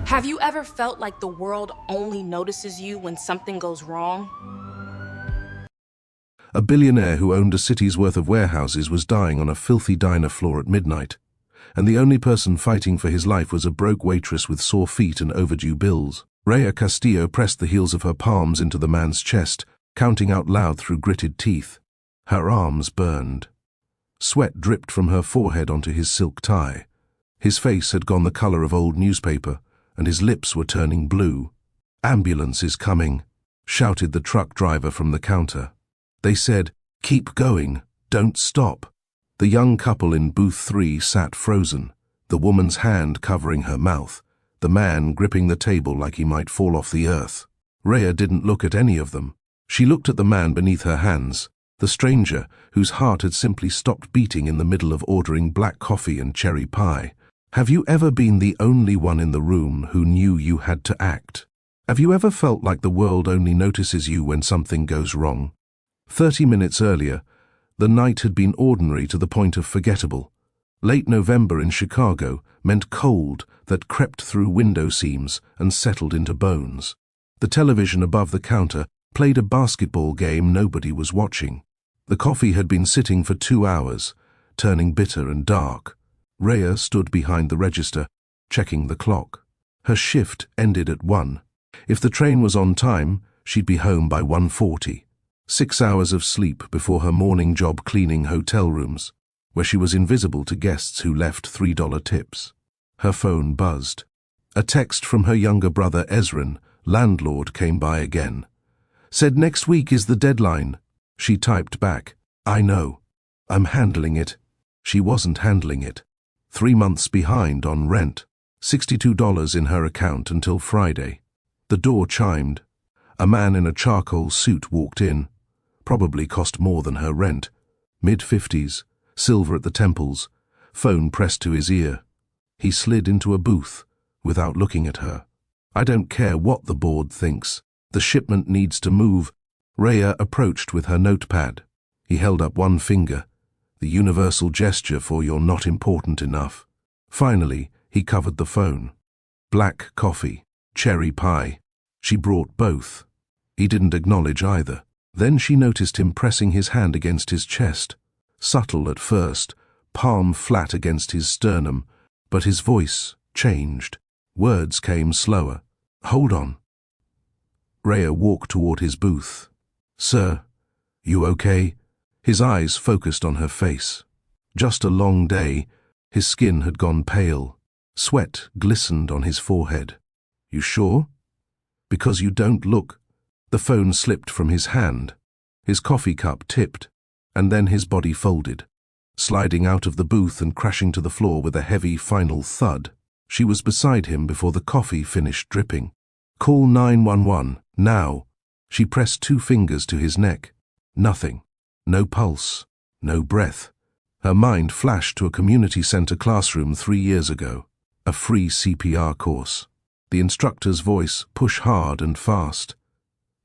Have you ever felt like the world only notices you when something goes wrong? A billionaire who owned a city's worth of warehouses was dying on a filthy diner floor at midnight, and the only person fighting for his life was a broke waitress with sore feet and overdue bills. Rheya Castillo pressed the heels of her palms into the man's chest, counting out loud through gritted teeth. Her arms burned. Sweat dripped from her forehead onto his silk tie. His face had gone the color of old newspaper, and his lips were turning blue. "Ambulance is coming," shouted the truck driver from the counter. They said, "Keep going, don't stop." The young couple in booth 3 sat frozen, the woman's hand covering her mouth, the man gripping the table like he might fall off the earth. Rheya didn't look at any of them. She looked at the man beneath her hands, the stranger whose heart had simply stopped beating in the middle of ordering black coffee and cherry pie. Have you ever been the only one in the room who knew you had to act? Have you ever felt like the world only notices you when something goes wrong? 30 minutes earlier, the night had been ordinary to the point of forgettable. Late November in Chicago meant cold that crept through window seams and settled into bones. The television above the counter played a basketball game nobody was watching. The coffee had been sitting for 2 hours, turning bitter and dark. Rheya stood behind the register, checking the clock. Her shift ended at 1. If the train was on time, she'd be home by 1:40. 6 hours of sleep before her morning job cleaning hotel rooms, where she was invisible to guests who left $3 tips. Her phone buzzed. A text from her younger brother Ezrin, landlord, came by again. Said next week is the deadline. She typed back, "I know. I'm handling it." She wasn't handling it. 3 months behind on rent. $62 in her account until Friday. The door chimed. A man in a charcoal suit walked in. Probably cost more than her rent. Mid-50s, silver at the temples, phone pressed to his ear. He slid into a booth without looking at her. "I don't care what the board thinks. The shipment needs to move." Rheya approached with her notepad. He held up one finger, the universal gesture for "you're not important enough." Finally, he covered the phone. Black coffee, cherry pie. She brought both. He didn't acknowledge either. Then she noticed him pressing his hand against his chest. Subtle at first, palm flat against his sternum, but his voice changed. Words came slower. "Hold on." Rheya walked toward his booth. "Sir, you okay?" His eyes focused on her face. Just a long day. His skin had gone pale. Sweat glistened on his forehead. "You sure? Because you don't look." The phone slipped from his hand. His coffee cup tipped, and then his body folded, sliding out of the booth and crashing to the floor with a heavy final thud. She was beside him before the coffee finished dripping. "Call 911, now." She pressed 2 fingers to his neck. Nothing. No pulse. No breath. Her mind flashed to a community center classroom 3 years ago. A free CPR course. The instructor's voice, "Push hard and fast.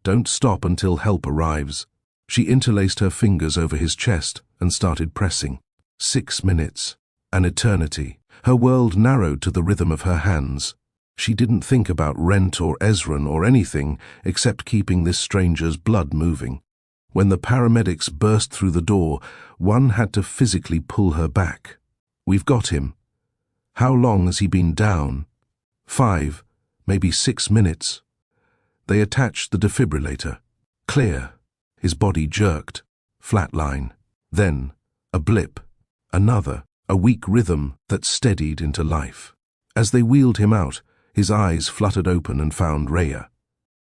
Don't stop until help arrives." She interlaced her fingers over his chest and started pressing. 6 minutes. An eternity. Her world narrowed to the rhythm of her hands. She didn't think about rent or Ezrin or anything except keeping this stranger's blood moving. When the paramedics burst through the door, one had to physically pull her back. "We've got him." "How long has he been down?" 5, maybe 6 minutes. They attached the defibrillator. Clear. His body jerked. Flatline. Then, a blip. Another. A weak rhythm that steadied into life. As they wheeled him out, his eyes fluttered open and found Rheya.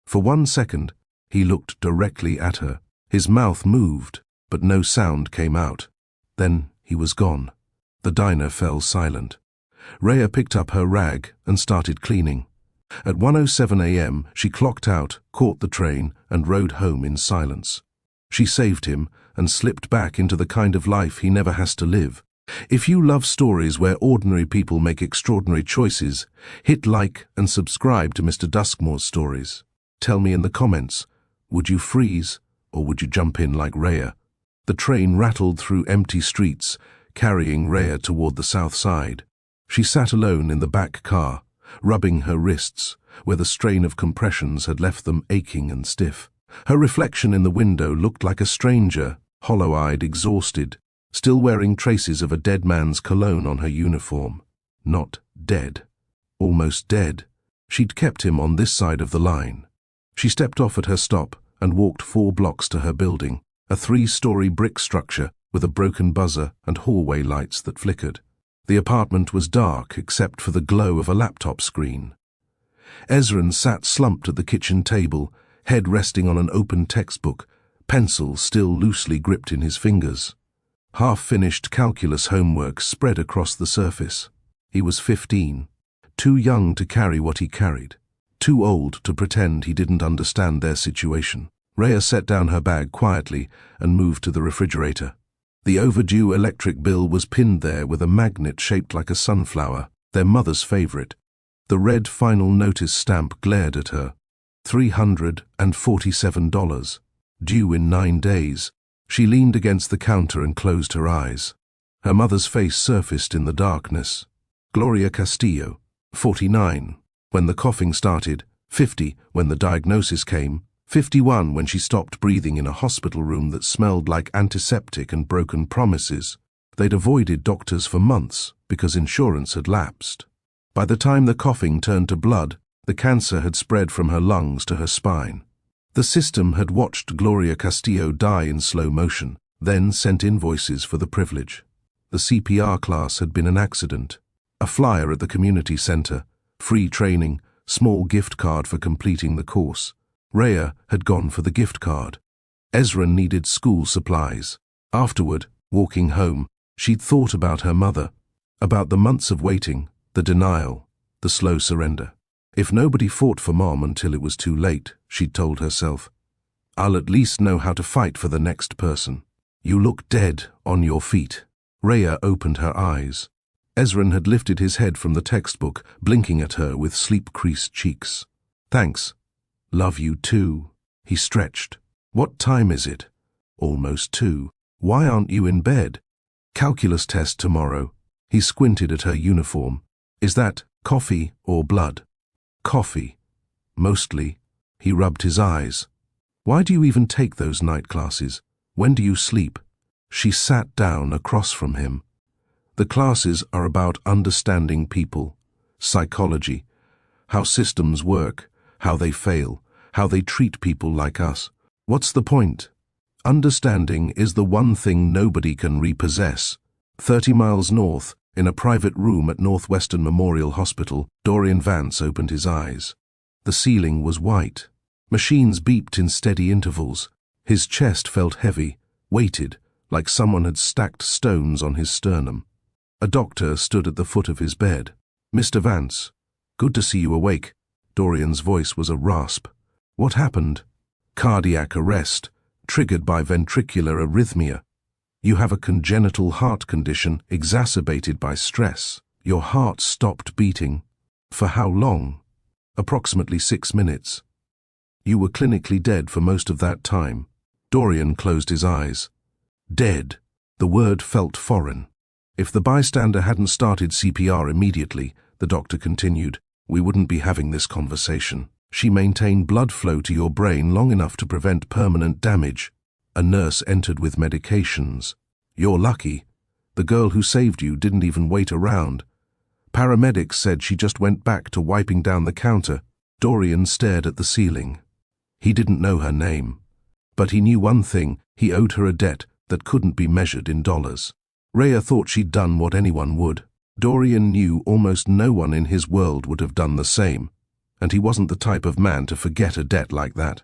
For 1 second, he looked directly at her. His mouth moved, but no sound came out. Then he was gone. The diner fell silent. Rheya picked up her rag and started cleaning. At 1:07 a.m., she clocked out, caught the train, and rode home in silence. She saved him and slipped back into the kind of life he never has to live. If you love stories where ordinary people make extraordinary choices, hit like and subscribe to Mr. Duskmore's stories. Tell me in the comments, would you freeze or would you jump in like Rheya? The train rattled through empty streets, carrying Rheya toward the south side. She sat alone in the back car, rubbing her wrists, where the strain of compressions had left them aching and stiff. Her reflection in the window looked like a stranger, hollow-eyed, exhausted, still wearing traces of a dead man's cologne on her uniform. Not dead. Almost dead. She'd kept him on this side of the line. She stepped off at her stop and walked 4 blocks to her building, a 3-story brick structure with a broken buzzer and hallway lights that flickered. The apartment was dark except for the glow of a laptop screen. Ezran sat slumped at the kitchen table, head resting on an open textbook, pencil still loosely gripped in his fingers. Half-finished calculus homework spread across the surface. He was 15, too young to carry what he carried, too old to pretend he didn't understand their situation. Rheya set down her bag quietly and moved to the refrigerator. The overdue electric bill was pinned there with a magnet shaped like a sunflower, their mother's favorite. The red final notice stamp glared at her. $347, due in 9 days. She leaned against the counter and closed her eyes. Her mother's face surfaced in the darkness. Rheya Castillo, 49, when the coughing started, 50 when the diagnosis came, 51 when she stopped breathing in a hospital room that smelled like antiseptic and broken promises. They'd avoided doctors for months because insurance had lapsed. By the time the coughing turned to blood, the cancer had spread from her lungs to her spine. The system had watched Rheya Castillo die in slow motion, then sent invoices for the privilege. The CPR class had been an accident. A flyer at the community center, free training, small gift card for completing the course. Rheya had gone for the gift card. Ezran needed school supplies. Afterward, walking home, she'd thought about her mother, about the months of waiting, the denial, the slow surrender. If nobody fought for Mom until it was too late, she'd told herself, I'll at least know how to fight for the next person. You look dead on your feet. Rheya opened her eyes. Ezran had lifted his head from the textbook, blinking at her with sleep-creased cheeks. Thanks. Love you too. He stretched. What time is it? Almost 2. Why aren't you in bed? Calculus test tomorrow. He squinted at her uniform. Is that coffee or blood? Coffee. Mostly. He rubbed his eyes. Why do you even take those night classes? When do you sleep? She sat down across from him. The classes are about understanding people, psychology, how systems work, how they fail, how they treat people like us. What's the point? Understanding is the one thing nobody can repossess. 30 miles north, in a private room at Northwestern Memorial Hospital, Dorian Vance opened his eyes. The ceiling was white. Machines beeped in steady intervals. His chest felt heavy, weighted, like someone had stacked stones on his sternum. A doctor stood at the foot of his bed. Mr. Vance, good to see you awake. Dorian's voice was a rasp. What happened? Cardiac arrest, triggered by ventricular arrhythmia. You have a congenital heart condition exacerbated by stress. Your heart stopped beating. For how long? Approximately 6 minutes. You were clinically dead for most of that time. Dorian closed his eyes. Dead. The word felt foreign. If the bystander hadn't started CPR immediately, the doctor continued, we wouldn't be having this conversation. She maintained blood flow to your brain long enough to prevent permanent damage. A nurse entered with medications. You're lucky. The girl who saved you didn't even wait around. Paramedics said she just went back to wiping down the counter. Dorian stared at the ceiling. He didn't know her name. But he knew one thing, he owed her a debt that couldn't be measured in dollars. Rheya thought she'd done what anyone would. Dorian knew almost no one in his world would have done the same, and he wasn't the type of man to forget a debt like that.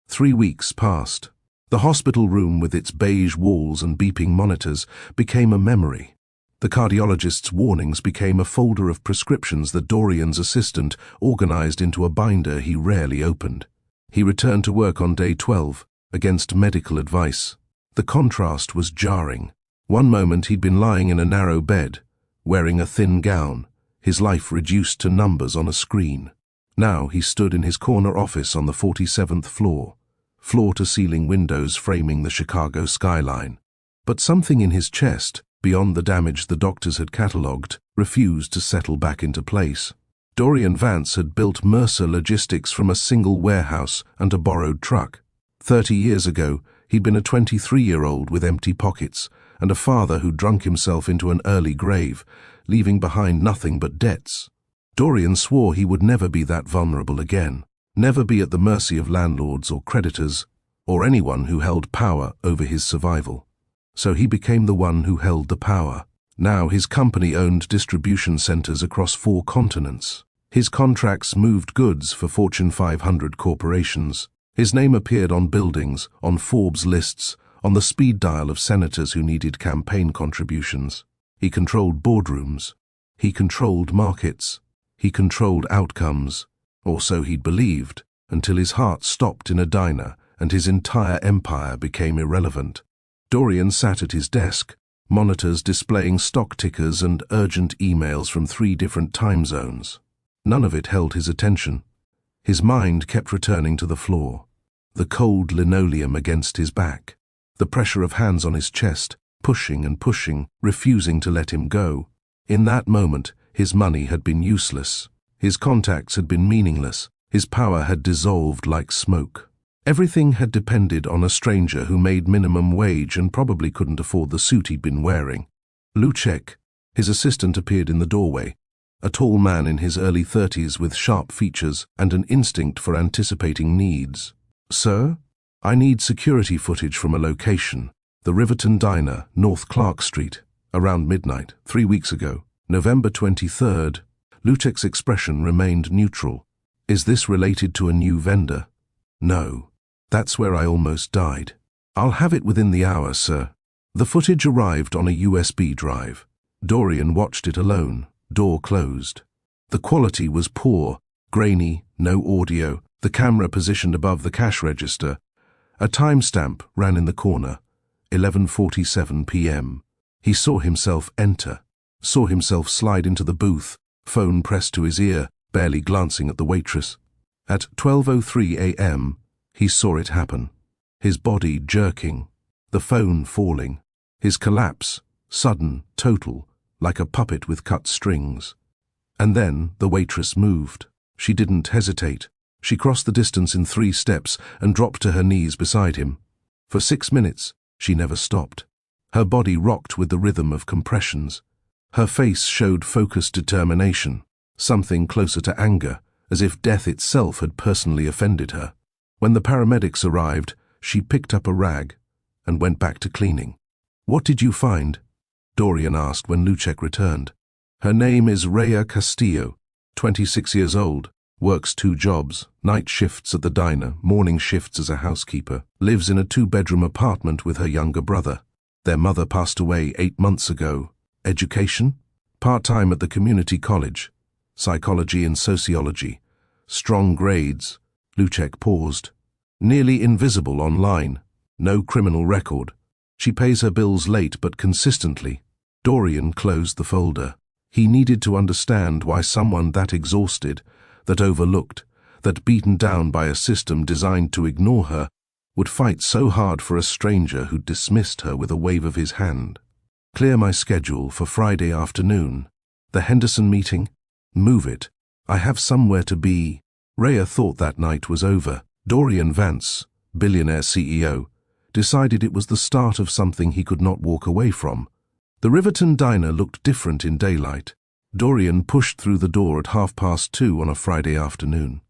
3 weeks passed. The hospital room with its beige walls and beeping monitors became a memory. The cardiologist's warnings became a folder of prescriptions that Dorian's assistant organized into a binder he rarely opened. He returned to work on day 12, against medical advice. The contrast was jarring. One moment he'd been lying in a narrow bed, wearing a thin gown, his life reduced to numbers on a screen. Now he stood in his corner office on the 47th floor, floor-to-ceiling windows framing the Chicago skyline. But something in his chest, beyond the damage the doctors had catalogued, refused to settle back into place. Dorian Vance had built Mercer Logistics from a single warehouse and a borrowed truck. 30 years ago, he'd been a 23-year-old with empty pockets and a father who drunk himself into an early grave, leaving behind nothing but debts. Dorian swore he would never be that vulnerable again, never be at the mercy of landlords or creditors, or anyone who held power over his survival. So he became the one who held the power. Now his company owned distribution centers across 4 continents. His contracts moved goods for Fortune 500 corporations. His name appeared on buildings, on Forbes lists, on the speed dial of senators who needed campaign contributions. He controlled boardrooms. He controlled markets. He controlled outcomes. Or so he'd believed, until his heart stopped in a diner and his entire empire became irrelevant. Dorian sat at his desk, monitors displaying stock tickers and urgent emails from 3 different time zones. None of it held his attention. His mind kept returning to the floor, the cold linoleum against his back, the pressure of hands on his chest, pushing and pushing, refusing to let him go. In that moment, his money had been useless. His contacts had been meaningless. His power had dissolved like smoke. Everything had depended on a stranger who made minimum wage and probably couldn't afford the suit he'd been wearing. Lucek, his assistant, appeared in the doorway, a tall man in his early 30s with sharp features and an instinct for anticipating needs. "Sir, I need security footage from a location, the Riverton Diner, North Clark Street, around midnight, 3 weeks ago, November 23rd. Lucek's expression remained neutral. "Is this related to a new vendor?" "No. That's where I almost died." "I'll have it within the hour, sir." The footage arrived on a USB drive. Dorian watched it alone, door closed. The quality was poor, grainy, no audio, the camera positioned above the cash register. A timestamp ran in the corner, 11:47 p.m. He saw himself enter, saw himself slide into the booth, phone pressed to his ear, barely glancing at the waitress. At 12:03 a.m., he saw it happen, his body jerking, the phone falling, his collapse, sudden, total, like a puppet with cut strings. And then the waitress moved. She didn't hesitate. She crossed the distance in 3 steps and dropped to her knees beside him. For 6 minutes, she never stopped. Her body rocked with the rhythm of compressions. Her face showed focused determination, something closer to anger, as if death itself had personally offended her. When the paramedics arrived, she picked up a rag and went back to cleaning. "What did you find?" Dorian asked when Lucek returned. "Her name is Rheya Castillo, 26 years old, works 2 jobs, night shifts at the diner, morning shifts as a housekeeper, lives in a 2-bedroom apartment with her younger brother. Their mother passed away 8 months ago. Education? Part-time at the community college. Psychology and sociology. Strong grades." Lucek paused. "Nearly invisible online. No criminal record. She pays her bills late but consistently." Dorian closed the folder. He needed to understand why someone that exhausted, that overlooked, that beaten down by a system designed to ignore her, would fight so hard for a stranger who dismissed her with a wave of his hand. "Clear my schedule for Friday afternoon. The Henderson meeting? Move it. I have somewhere to be." Rheya thought that night was over. Dorian Vance, Billionaire CEO, decided it was the start of something he could not walk away from. The Riverton Diner looked different in daylight. Dorian pushed through the door at 2:30 on a Friday afternoon.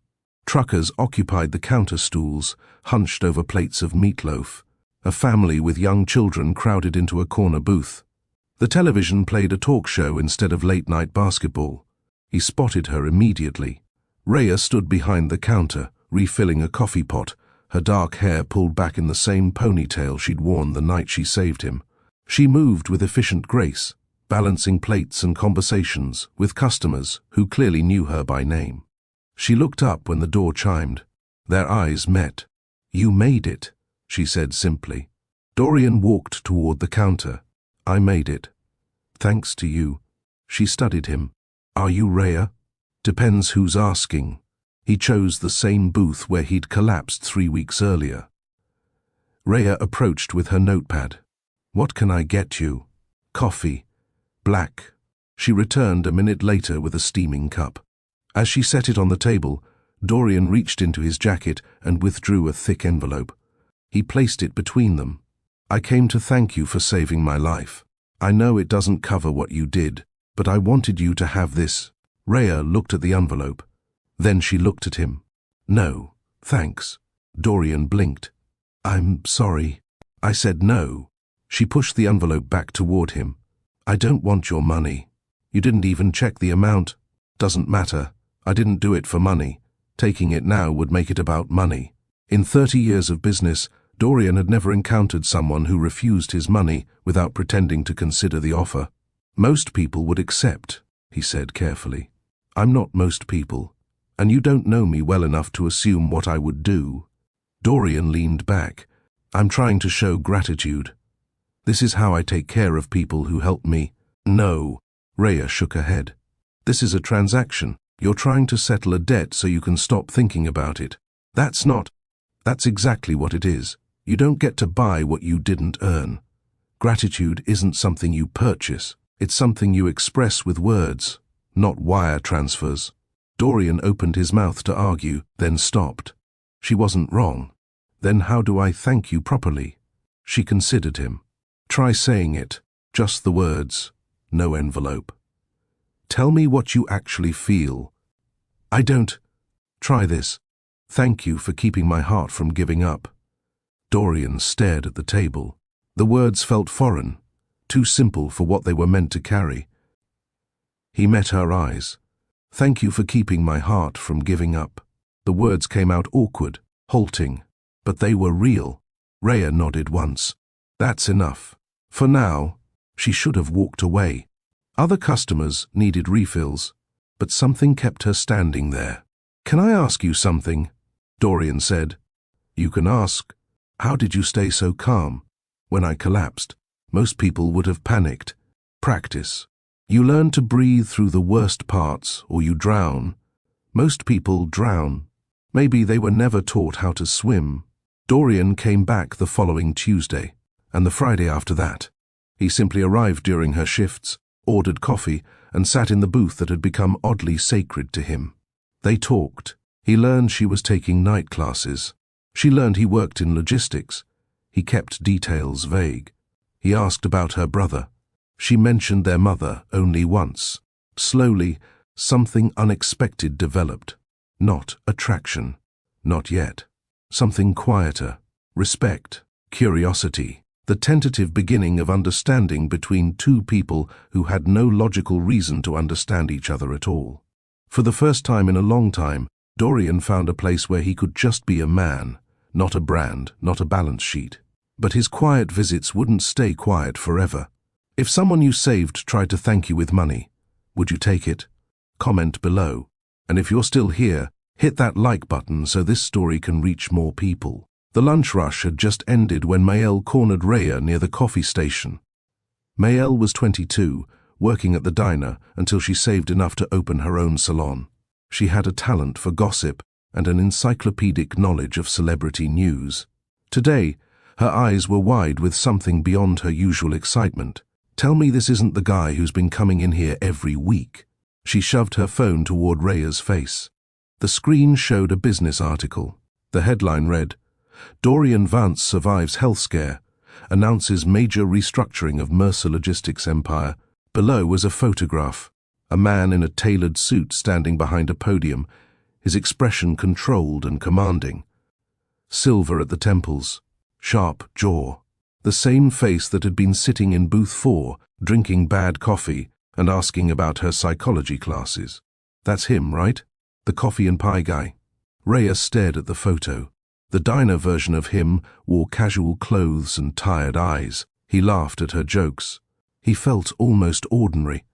Truckers occupied the counter stools, hunched over plates of meatloaf. A family with young children crowded into a corner booth. The television played a talk show instead of late-night basketball. He spotted her immediately. Rheya stood behind the counter, refilling a coffee pot, her dark hair pulled back in the same ponytail she'd worn the night she saved him. She moved with efficient grace, balancing plates and conversations with customers who clearly knew her by name. She looked up when the door chimed. Their eyes met. "You made it," she said simply. Dorian walked toward the counter. "I made it. Thanks to you." She studied him. "Are you Rheya?" "Depends who's asking." He chose the same booth where he'd collapsed 3 weeks earlier. Rheya approached with her notepad. "What can I get you?" "Coffee. Black." She returned a minute later with a steaming cup. As she set it on the table, Dorian reached into his jacket and withdrew a thick envelope. He placed it between them. I came to thank you for saving my life. I know it doesn't cover what you did, but I wanted you to have this. Rheya looked at the envelope. Then she looked at him. No, thanks. Dorian blinked. I'm sorry. I said no. She pushed the envelope back toward him. I don't want your money. You didn't even check the amount. Doesn't matter. I didn't do it for money. Taking it now would make it about money. In 30 years of business, Dorian had never encountered someone who refused his money without pretending to consider the offer. Most people would accept, he said carefully. I'm not most people, and you don't know me well enough to assume what I would do. Dorian leaned back. I'm trying to show gratitude. This is how I take care of people who help me. No, Rheya shook her head. This is a transaction. You're trying to settle a debt so you can stop thinking about it. That's exactly what it is. You don't get to buy what you didn't earn. Gratitude isn't something you purchase. It's something you express with words, not wire transfers. Dorian opened his mouth to argue, then stopped. She wasn't wrong. Then how do I thank you properly? She considered him. Try saying it. Just the words. No envelope. Tell me what you actually feel. I don't. Try this. Thank you for keeping my heart from giving up. Dorian stared at the table. The words felt foreign, too simple for what they were meant to carry. He met her eyes. Thank you for keeping my heart from giving up. The words came out awkward, halting, but they were real. Rheya nodded once. That's enough. For now. She should have walked away. Other customers needed refills, but something kept her standing there. Can I ask you something? Dorian said. You can ask. How did you stay so calm? When I collapsed, most people would have panicked. Practice. You learn to breathe through the worst parts, or you drown. Most people drown. Maybe they were never taught how to swim. Dorian came back the following Tuesday, and the Friday after that. He simply arrived during her shifts, ordered coffee, and sat in the booth that had become oddly sacred to him. They talked. He learned she was taking night classes. She learned he worked in logistics. He kept details vague. He asked about her brother. She mentioned their mother only once. Slowly, something unexpected developed. Not attraction. Not yet. Something quieter. Respect. Curiosity. The tentative beginning of understanding between two people who had no logical reason to understand each other at all. For the first time in a long time, Dorian found a place where he could just be a man, not a brand, not a balance sheet. But his quiet visits wouldn't stay quiet forever. If someone you saved tried to thank you with money, would you take it? Comment below. And if you're still here, hit that like button so this story can reach more people. The lunch rush had just ended when Maëlle cornered Rheya near the coffee station. Maëlle was 22, working at the diner until she saved enough to open her own salon. She had a talent for gossip and an encyclopedic knowledge of celebrity news. Today, her eyes were wide with something beyond her usual excitement. Tell me this isn't the guy who's been coming in here every week. She shoved her phone toward Rheya's face. The screen showed a business article. The headline read, Dorian Vance survives health scare, announces major restructuring of Mercer Logistics empire. Below was a photograph. A man in a tailored suit standing behind a podium, his expression controlled and commanding. Silver at the temples, sharp jaw. The same face that had been sitting in booth 4, drinking bad coffee and asking about her psychology classes. That's him, right? The coffee and pie guy. Rheya stared at the photo. The diner version of him wore casual clothes and tired eyes. He laughed at her jokes. He felt almost ordinary.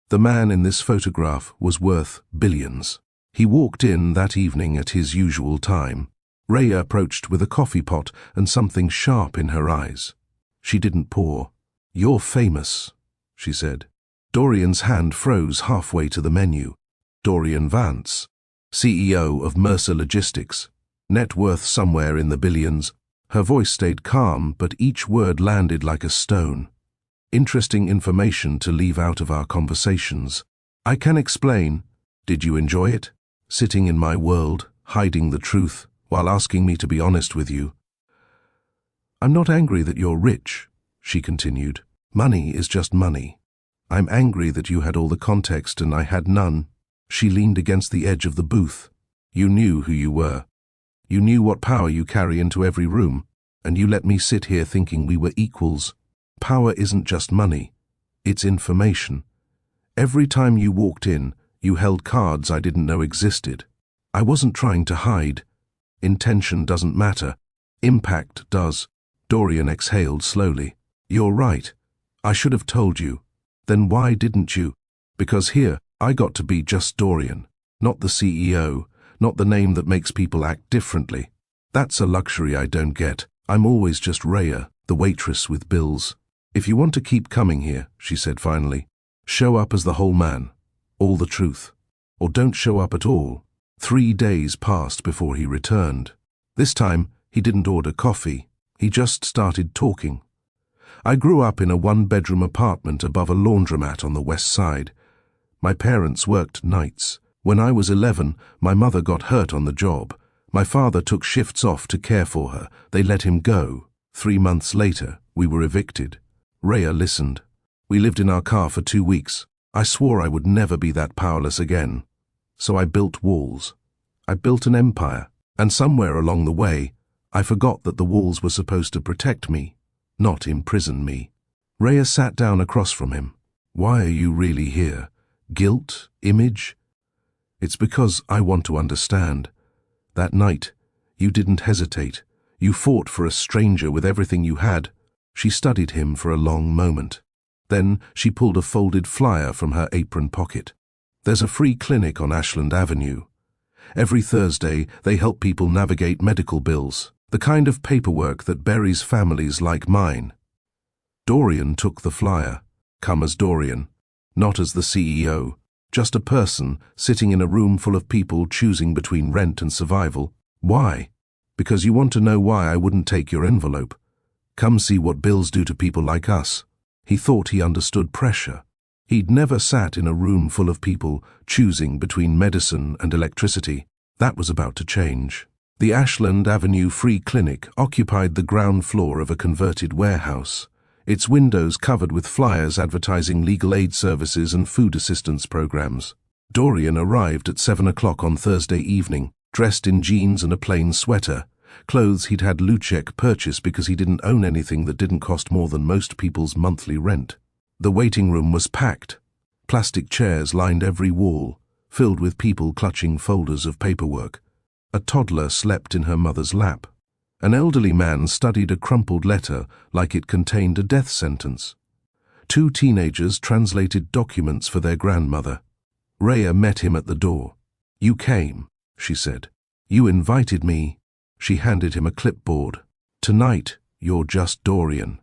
The man in this photograph was worth billions. He walked in that evening at his usual time. Rheya approached with a coffee pot and something sharp in her eyes. She didn't pour. You're famous, she said. Dorian's hand froze halfway to the menu. Dorian Vance, CEO of Mercer Logistics. Net worth somewhere in the billions. Her voice stayed calm, but each word landed like a stone. Interesting information to leave out of our conversations. I can explain. Did you enjoy it? sitting in my world, hiding the truth, while asking me to be honest with you. I'm not angry that you're rich, she continued. Money is just money. I'm angry that you had all the context and I had none. She leaned against the edge of the booth. You knew who you were. You knew what power you carry into every room, and you let me sit here thinking we were equals. Power isn't just money. It's information. Every time you walked in, you held cards I didn't know existed. I wasn't trying to hide. Intention doesn't matter. Impact does. Dorian exhaled slowly. You're right. I should have told you. Then why didn't you? Because here, I got to be just Dorian, not the CEO, not the name that makes people act differently. That's a luxury I don't get. I'm always just Rheya, the waitress with bills. If you want to keep coming here, she said finally, show up as the whole man, all the truth. Or don't show up at all. 3 days passed before he returned. This time, he didn't order coffee. He just started talking. I grew up in a one-bedroom apartment above a laundromat on the west side. My parents worked nights. When I was 11, my mother got hurt on the job. My father took shifts off to care for her. They let him go. 3 months later, we were evicted. Rheya listened. We lived in our car for 2 weeks. I swore I would never be that powerless again. So I built walls. I built an empire. And somewhere along the way, I forgot that the walls were supposed to protect me, not imprison me. Rheya sat down across from him. Why are you really here? Guilt? Image? It's because I want to understand. That night, you didn't hesitate. You fought for a stranger with everything you had. She studied him for a long moment. Then she pulled a folded flyer from her apron pocket. There's a free clinic on Ashland Avenue. Every Thursday, they help people navigate medical bills, the kind of paperwork that buries families like mine. Dorian took the flyer. Come as Dorian, not as the CEO, just a person sitting in a room full of people choosing between rent and survival. Why? Because you want to know why I wouldn't take your envelope. Come see what bills do to people like us. He thought he understood pressure. He'd never sat in a room full of people choosing between medicine and electricity. That was about to change. The Ashland Avenue Free Clinic occupied the ground floor of a converted warehouse, its windows covered with flyers advertising legal aid services and food assistance programs. Dorian arrived at 7 o'clock on Thursday evening, dressed in jeans and a plain sweater, clothes he'd had Lucek purchase because he didn't own anything that didn't cost more than most people's monthly rent. The waiting room was packed. Plastic chairs lined every wall, filled with people clutching folders of paperwork. A toddler slept in her mother's lap. An elderly man studied a crumpled letter like it contained a death sentence. 2 teenagers translated documents for their grandmother. Rheya met him at the door. You came, she said. You invited me. She handed him a clipboard. Tonight, you're just Dorian.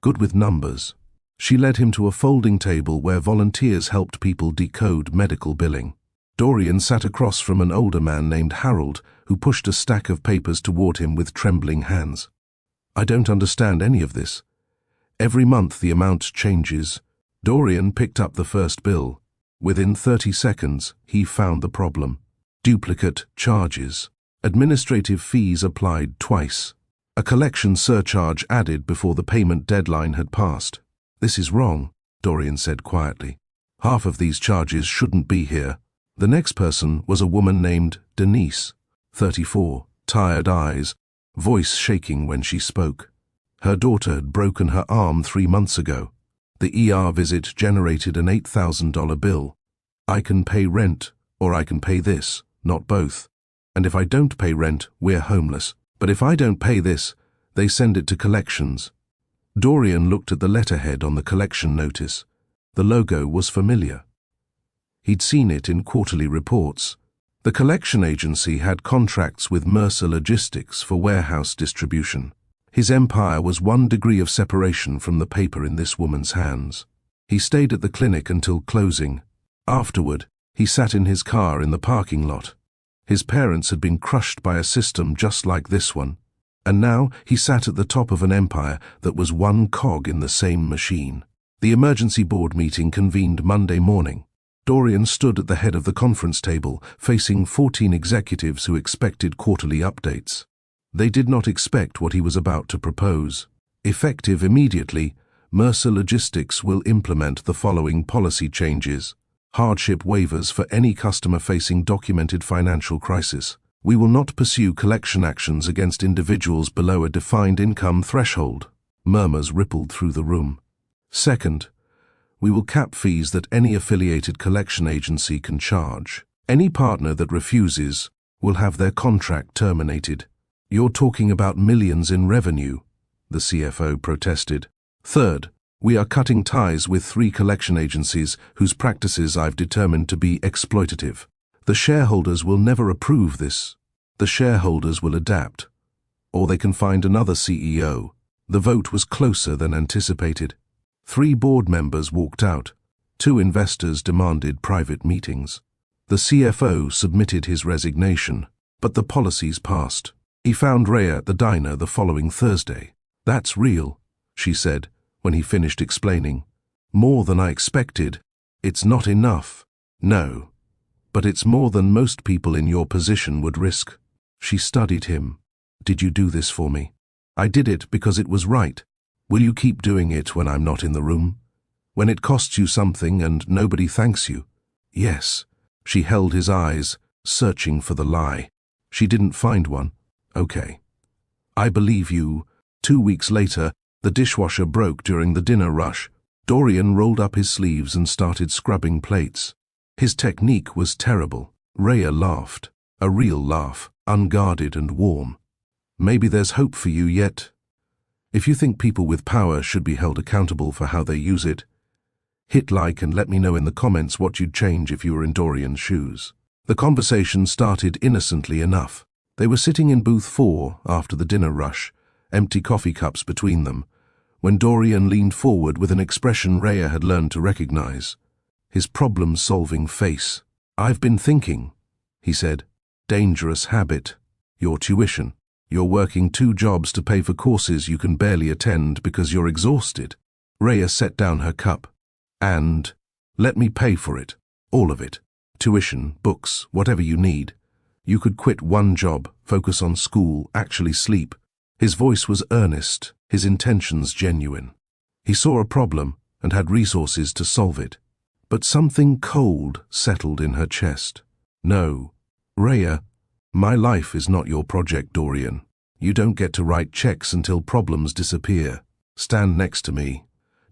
Good with numbers. She led him to a folding table where volunteers helped people decode medical billing. Dorian sat across from an older man named Harold, who pushed a stack of papers toward him with trembling hands. I don't understand any of this. Every month the amount changes. Dorian picked up the first bill. Within 30 seconds, he found the problem. Duplicate charges. Administrative fees applied twice. A collection surcharge added before the payment deadline had passed. This is wrong, Dorian said quietly. Half of these charges shouldn't be here. The next person was a woman named Denise, 34, tired eyes, voice shaking when she spoke. Her daughter had broken her arm 3 months ago. The ER visit generated an $8,000 bill. I can pay rent, or I can pay this, not both. And if I don't pay rent, we're homeless. But if I don't pay this, they send it to collections. Dorian looked at the letterhead on the collection notice. The logo was familiar. He'd seen it in quarterly reports. The collection agency had contracts with Mercer Logistics for warehouse distribution. His empire was 1 degree of separation from the paper in this woman's hands. He stayed at the clinic until closing. Afterward, he sat in his car in the parking lot. His parents had been crushed by a system just like this one, and now he sat at the top of an empire that was 1 cog in the same machine. The emergency board meeting convened Monday morning. Dorian stood at the head of the conference table, facing 14 executives who expected quarterly updates. They did not expect what he was about to propose. Effective immediately, Mercer Logistics will implement the following policy changes. Hardship waivers for any customer facing documented financial crisis. We will not pursue collection actions against individuals below a defined income threshold. Murmurs rippled through the room. Second, we will cap fees that any affiliated collection agency can charge. Any partner that refuses will have their contract terminated. You're talking about millions in revenue, the CFO protested. Third, we are cutting ties with 3 collection agencies whose practices I've determined to be exploitative. The shareholders will never approve this. The shareholders will adapt. Or they can find another CEO. The vote was closer than anticipated. 3 board members walked out. 2 investors demanded private meetings. The CFO submitted his resignation, but the policies passed. He found Rheya at the diner the following Thursday. That's real, she said, when he finished explaining. More than I expected. It's not enough. No. But it's more than most people in your position would risk. She studied him. Did you do this for me? I did it because it was right. Will you keep doing it when I'm not in the room? When it costs you something and nobody thanks you? Yes. She held his eyes, searching for the lie. She didn't find one. Okay. I believe you. 2 weeks later, the dishwasher broke during the dinner rush. Dorian rolled up his sleeves and started scrubbing plates. His technique was terrible. Rheya laughed. A real laugh, unguarded and warm. Maybe there's hope for you yet. If you think people with power should be held accountable for how they use it, hit like and let me know in the comments what you'd change if you were in Dorian's shoes. The conversation started innocently enough. They were sitting in booth 4 after the dinner rush, empty coffee cups between them, when Dorian leaned forward with an expression Rheya had learned to recognize. His problem-solving face. I've been thinking, he said. Dangerous habit. Your tuition. You're working 2 jobs to pay for courses you can barely attend because you're exhausted. Rheya set down her cup. And let me pay for it. All of it. Tuition, books, whatever you need. You could quit 1 job, focus on school, actually sleep. His voice was earnest, his intentions genuine. He saw a problem and had resources to solve it. But something cold settled in her chest. No, Rheya, my life is not your project, Dorian. You don't get to write checks until problems disappear. Stand next to me.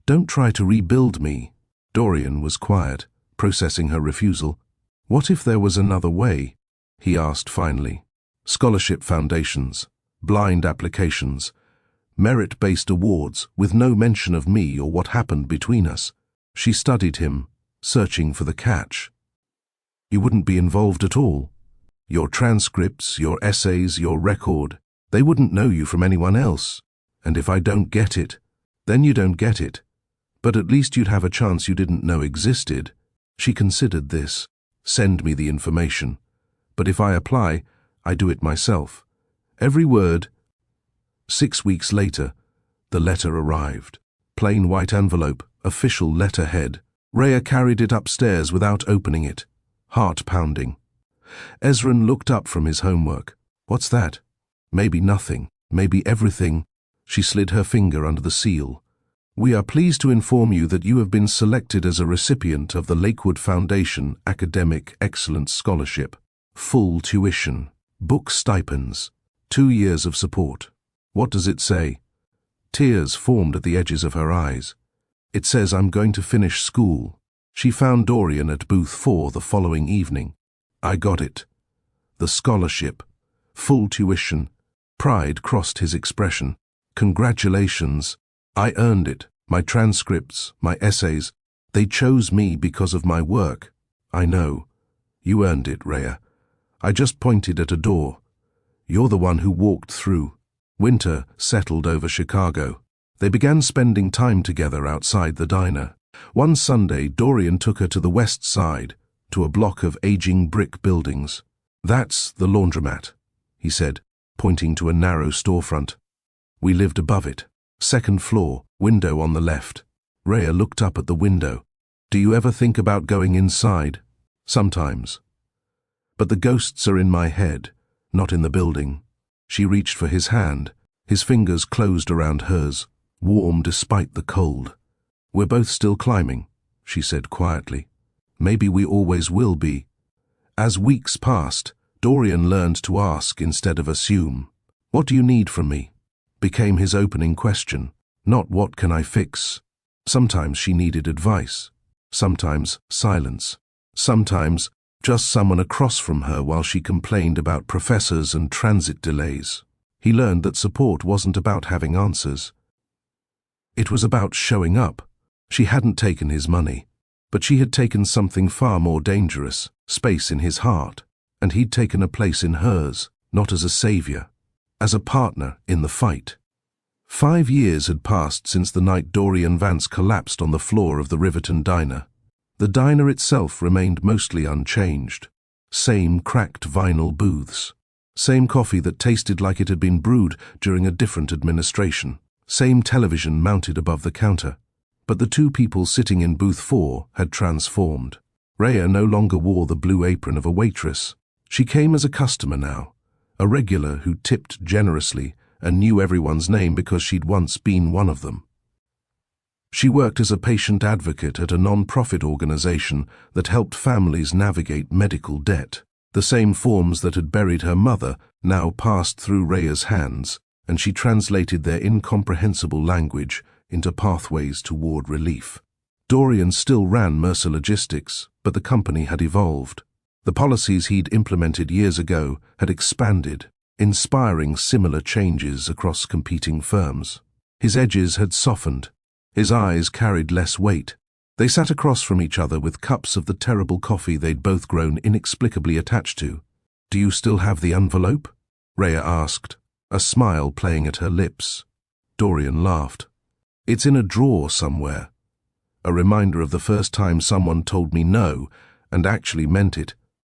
Don't try to rebuild me. Dorian was quiet, processing her refusal. What if there was another way? He asked finally. Scholarship foundations, blind applications, merit-based awards with no mention of me or what happened between us. She studied him, searching for the catch. You wouldn't be involved at all. Your transcripts, your essays, your record, they wouldn't know you from anyone else. And if I don't get it, then you don't get it. But at least you'd have a chance you didn't know existed. She considered this. Send me the information. But if I apply, I do it myself. Every word. 6 weeks later, the letter arrived. Plain white envelope, official letterhead. Rheya carried it upstairs without opening it, heart pounding. Ezran looked up from his homework. What's that? Maybe nothing, maybe everything. She slid her finger under the seal. We are pleased to inform you that you have been selected as a recipient of the Lakewood Foundation Academic Excellence Scholarship. Full tuition, book stipends, 2 years of support. What does it say? Tears formed at the edges of her eyes. It says I'm going to finish school. She found Dorian at booth 4 the following evening. I got it. The scholarship. Full tuition. Pride crossed his expression. Congratulations. I earned it. My transcripts, my essays, they chose me because of my work. I know. You earned it, Rheya. I just pointed at a door. You're the one who walked through. Winter settled over Chicago. They began spending time together outside the diner. One Sunday, Dorian took her to the west side, to a block of aging brick buildings. That's the laundromat, he said, pointing to a narrow storefront. We lived above it. 2nd floor, window on the left. Rheya looked up at the window. Do you ever think about going inside? Sometimes. But the ghosts are in my head, not in the building. She reached for his hand. His fingers closed around hers, warm despite the cold. We're both still climbing, she said quietly. Maybe we always will be. As weeks passed, Dorian learned to ask instead of assume. What do you need from me? Became his opening question, not what can I fix. Sometimes she needed advice, sometimes silence, sometimes just someone across from her while she complained about professors and transit delays. He learned that support wasn't about having answers. It was about showing up. She hadn't taken his money, but she had taken something far more dangerous, space in his heart, and he'd taken a place in hers, not as a savior, as a partner in the fight. 5 years had passed since the night Dorian Vance collapsed on the floor of the Riverton diner. The diner itself remained mostly unchanged. Same cracked vinyl booths. Same coffee that tasted like it had been brewed during a different administration. Same television mounted above the counter. But the two people sitting in booth 4 had transformed. Rheya no longer wore the blue apron of a waitress. She came as a customer now, a regular who tipped generously and knew everyone's name because she'd once been one of them. She worked as a patient advocate at a non-profit organization that helped families navigate medical debt. The same forms that had buried her mother now passed through Rheya's hands, and she translated their incomprehensible language into pathways toward relief. Dorian still ran Mercer Logistics, but the company had evolved. The policies he'd implemented years ago had expanded, inspiring similar changes across competing firms. His edges had softened. His eyes carried less weight. They sat across from each other with cups of the terrible coffee they'd both grown inexplicably attached to. "Do you still have the envelope?" Rheya asked, a smile playing at her lips. Dorian laughed. "It's in a drawer somewhere." A reminder of the first time someone told me no, and actually meant it.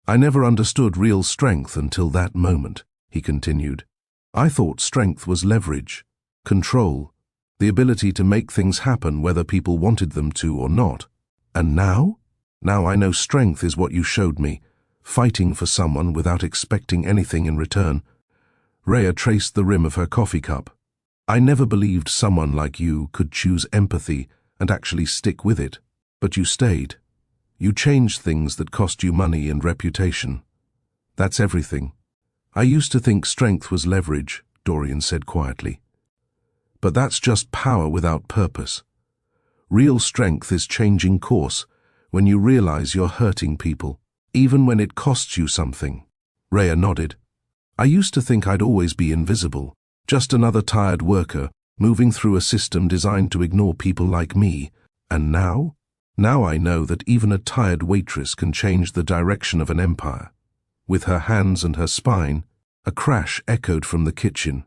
"I never understood real strength until that moment," he continued. "I thought strength was leverage, control, the ability to make things happen whether people wanted them to or not. And now? Now I know strength is what you showed me, fighting for someone without expecting anything in return." Rheya traced the rim of her coffee cup. "I never believed someone like you could choose empathy and actually stick with it. But you stayed. You changed things that cost you money and reputation. That's everything." "I used to think strength was leverage," Dorian said quietly. "But that's just power without purpose. Real strength is changing course when you realize you're hurting people, even when it costs you something." Rheya nodded. "I used to think I'd always be invisible, just another tired worker moving through a system designed to ignore people like me. And now? Now I know that even a tired waitress can change the direction of an empire." With her hands and her spine, a crash echoed from the kitchen.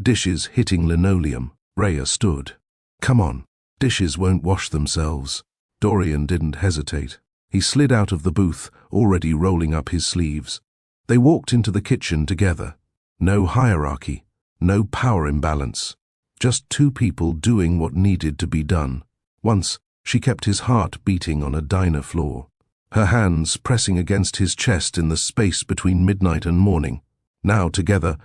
Dishes hitting linoleum. Rheya stood. "Come on, dishes won't wash themselves." Dorian didn't hesitate. He slid out of the booth, already rolling up his sleeves. They walked into the kitchen together. No hierarchy, no power imbalance. Just two people doing what needed to be done. Once, she kept his heart beating on a diner floor, her hands pressing against his chest in the space between midnight and morning. Now, together,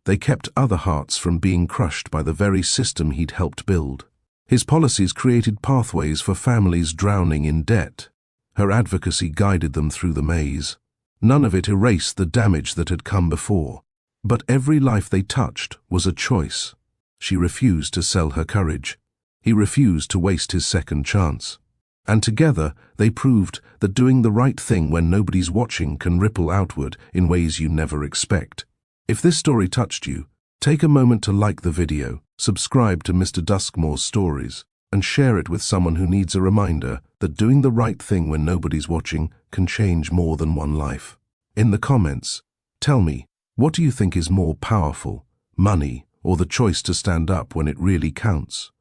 they kept other hearts from being crushed by the very system he'd helped build. His policies created pathways for families drowning in debt. Her advocacy guided them through the maze. None of it erased the damage that had come before. But every life they touched was a choice. She refused to sell her courage. He refused to waste his second chance. And together, they proved that doing the right thing when nobody's watching can ripple outward in ways you never expect. If this story touched you, take a moment to like the video, subscribe to Mr. Duskmore's stories, and share it with someone who needs a reminder that doing the right thing when nobody's watching can change more than one life. In the comments, tell me, what do you think is more powerful, money or the choice to stand up when it really counts?